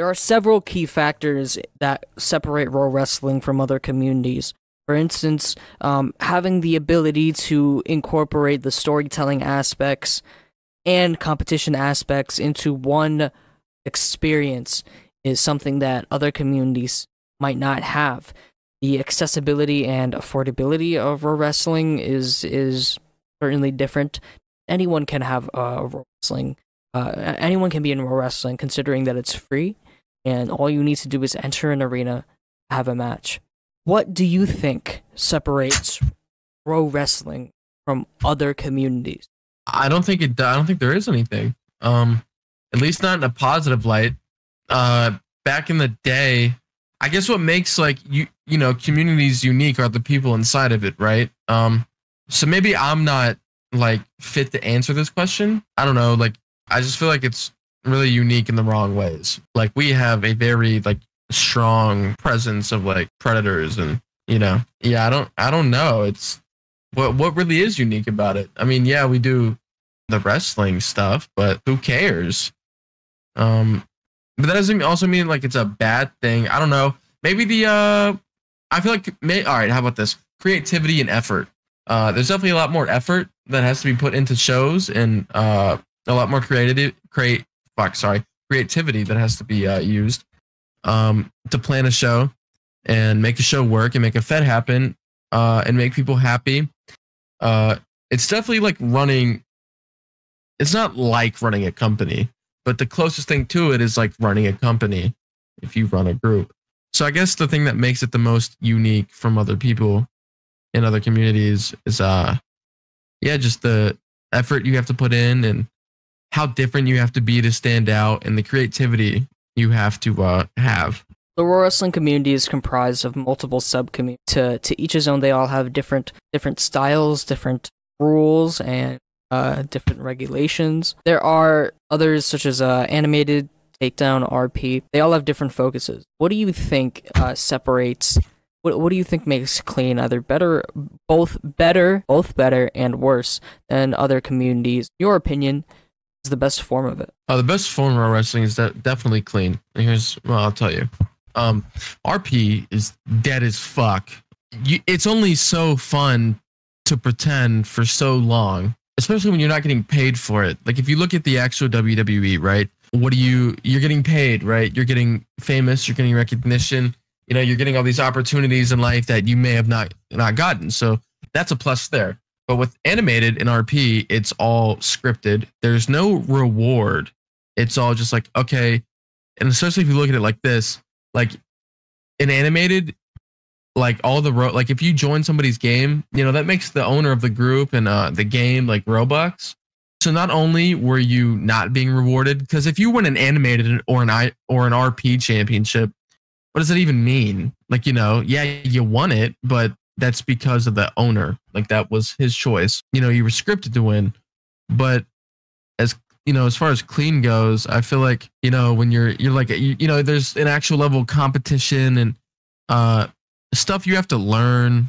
There are several key factors that separate pro wrestling from other communities. For instance, having the ability to incorporate the storytelling aspects and competition aspects into one experience is something that other communities might not have. The accessibility and affordability of pro wrestling is certainly different. Anyone can have pro wrestling. Anyone can be in pro wrestling, considering that it's free, and all you need to do is enter an arena, have a match. What do you think separates pro wrestling from other communities? I don't think there is anything. At least not in a positive light. Back in the day, I guess what makes like you know communities unique are the people inside of it, right? So maybe I'm not like fit to answer this question. I don't know. Like I just feel like it's really unique in the wrong ways. Like we have a very like strong presence of like predators, and yeah, I don't know. It's what really is unique about it. I mean, yeah, we do the wrestling stuff, but who cares? But that doesn't also mean like it's a bad thing. I don't know. Maybe I feel like all right. How about this? Creativity and effort. There's definitely a lot more effort that has to be put into shows, and a lot more creativity that has to be used to plan a show and make a show work and make a fed happen and make people happy. It's definitely like running. It's not like running a company, but the closest thing to it is like running a company if you run a group. So I guess the thing that makes it the most unique from other people in other communities is just the effort you have to put in and how different you have to be to stand out and the creativity you have to have. The pro wrestling community is comprised of multiple sub-communities. To each his own, they all have different styles, different rules, and different regulations. There are others such as animated, takedown, RP. They all have different focuses. What do you think separates? What do you think makes clean either both better, and worse than other communities? In your opinion, is the best form of it? The best form of wrestling is definitely clean. And I'll tell you. RP is dead as fuck. It's only so fun to pretend for so long, especially when you're not getting paid for it. Like if you look at the actual WWE, right? You're getting paid, right? You're getting famous, you're getting recognition, you're getting all these opportunities in life that you may have not gotten. So that's a plus there. But with animated and RP, it's all scripted. There's no reward. It's all just like, okay. And especially if you look at it like this, like in animated, like all the like if you join somebody's game, that makes the owner of the group and the game like Robux. So not only were you not being rewarded, because if you win an animated or an RP championship, what does that even mean? Like, yeah, you won it, but that's because of the owner. Like that was his choice. You were scripted to win. But as far as clean goes, I feel like, when you're like, there's an actual level of competition and stuff you have to learn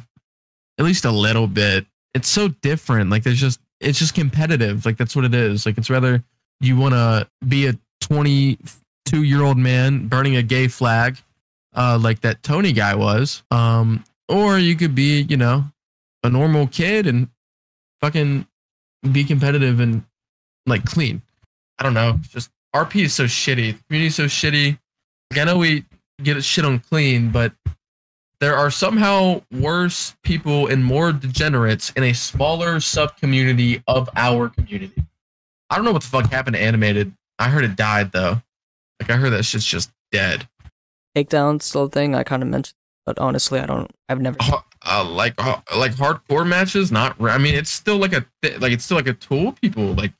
at least a little bit. It's so different. Like it's just competitive. Like that's what it is. Like it's rather you want to be a 22-year-old man burning a gay flag, like that Tony guy was. Or you could be, a normal kid and fucking be competitive and like clean. I don't know. Just RP is so shitty. The community is so shitty. Like I know we get a shit on clean, but there are somehow worse people and more degenerates in a smaller sub-community of our community. I don't know what the fuck happened to animated. I heard it died though. Like I heard that shit's just dead. Takedown still a thing. I kind of mentioned, but honestly, I've never like hardcore matches. I mean, it's still like a tool people like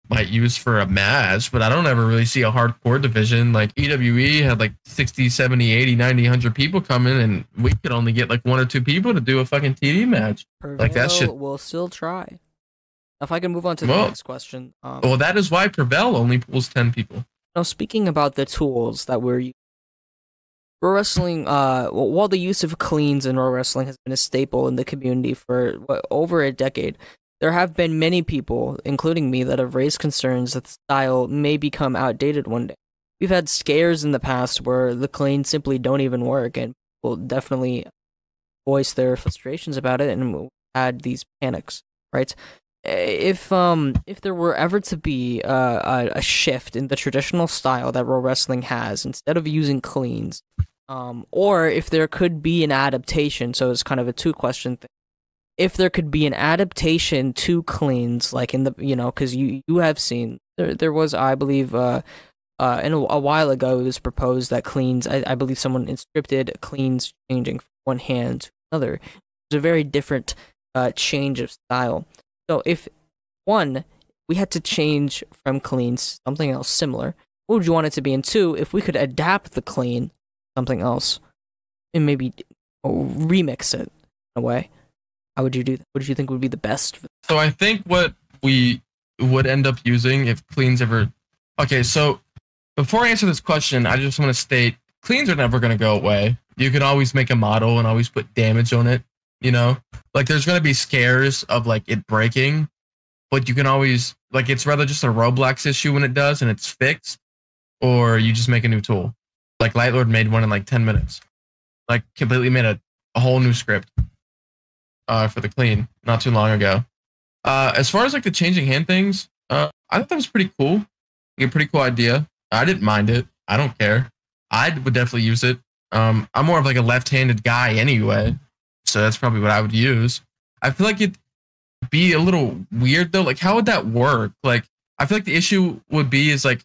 might use for a match, but I don't ever really see a hardcore division. Like EWE had like 60, 70, 80, 90, 100 people coming, and we could only get like one or two people to do a fucking TD match. Like that shit. We'll still try. If I can move on to the next question. Well, that is why Prevail only pulls 10 people. Now, speaking about the tools that we're using, pro wrestling, while the use of cleans in pro wrestling has been a staple in the community for over a decade, there have been many people, including me, that have raised concerns that the style may become outdated one day. we've had scares in the past where the cleans simply don't even work, and people definitely voice their frustrations about it, and had these panics, right? If there were ever to be a shift in the traditional style that Pro Wrestling has, instead of using cleans, or if there could be an adaptation, so it's kind of a two-question thing. If there could be an adaptation to cleans, like in the, because you have seen there was, I believe, in a while ago, it was proposed that cleans, I believe someone scripted cleans changing from one hand to another. It's a very different change of style. So if, one, we had to change from cleans to something else similar, what would you want it to be? And two, if we could adapt the clean to something else and maybe remix it in a way, how would you do that? What did you think would be the best? So I think what we would end up using if cleans ever... Okay, so before I answer this question, I just want to state, cleans are never going to go away. You can always make a model and always put damage on it, Like, there's going to be scares of, like, it breaking, but you can always... Like, it's rather just a Roblox issue when it does and it's fixed, or you just make a new tool. Like, Lightlord made one in, like, 10 minutes. Like, completely made a whole new script for the clean not too long ago. As far as, like, the changing hand things, I thought that was pretty cool. Like, a pretty cool idea. I didn't mind it. I don't care. I would definitely use it. I'm more of, like, a left-handed guy anyway, so that's probably what I would use. I feel like it'd be a little weird, though. Like, how would that work? Like, I feel like the issue would be is, like,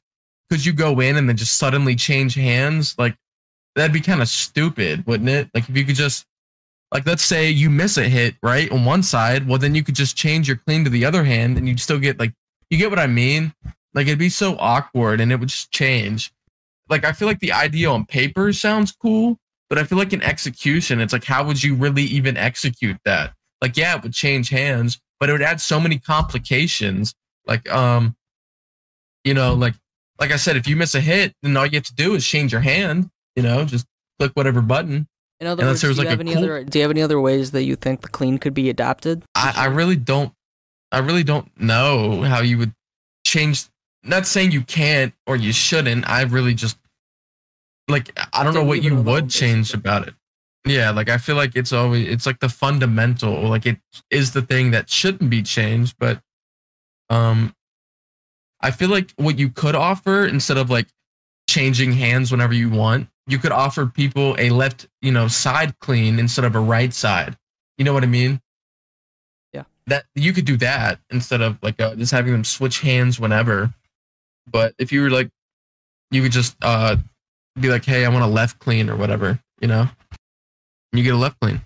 could you go in and then just suddenly change hands? Like, that'd be kind of stupid, wouldn't it? Like, if you could just... Like, let's say you miss a hit, right, on one side, well, then you could just change your clean to the other hand, and you'd still get, like, you get what I mean? Like, it'd be so awkward, and it would just change. Like, I feel like the idea on paper sounds cool, but I feel like in execution, it's like, how would you really even execute that? Like, yeah, it would change hands, but it would add so many complications. Like, like I said, if you miss a hit, then all you have to do is change your hand, just click whatever button. In other words, do you have any other ways that you think the clean could be adapted? I really don't know how you would change. Not saying you can't or you shouldn't. I really just, like, I don't know what you would change about it. Yeah, like, I feel like it's like the fundamental, like, it is the thing that shouldn't be changed, but I feel like what you could offer, instead of, like, changing hands whenever you want, you could offer people a left, side clean instead of a right side. You know what I mean? Yeah. That you could do that instead of, like, just having them switch hands whenever. But if you were, like, you could just be like, hey, I want a left clean or whatever, and you get a left clean.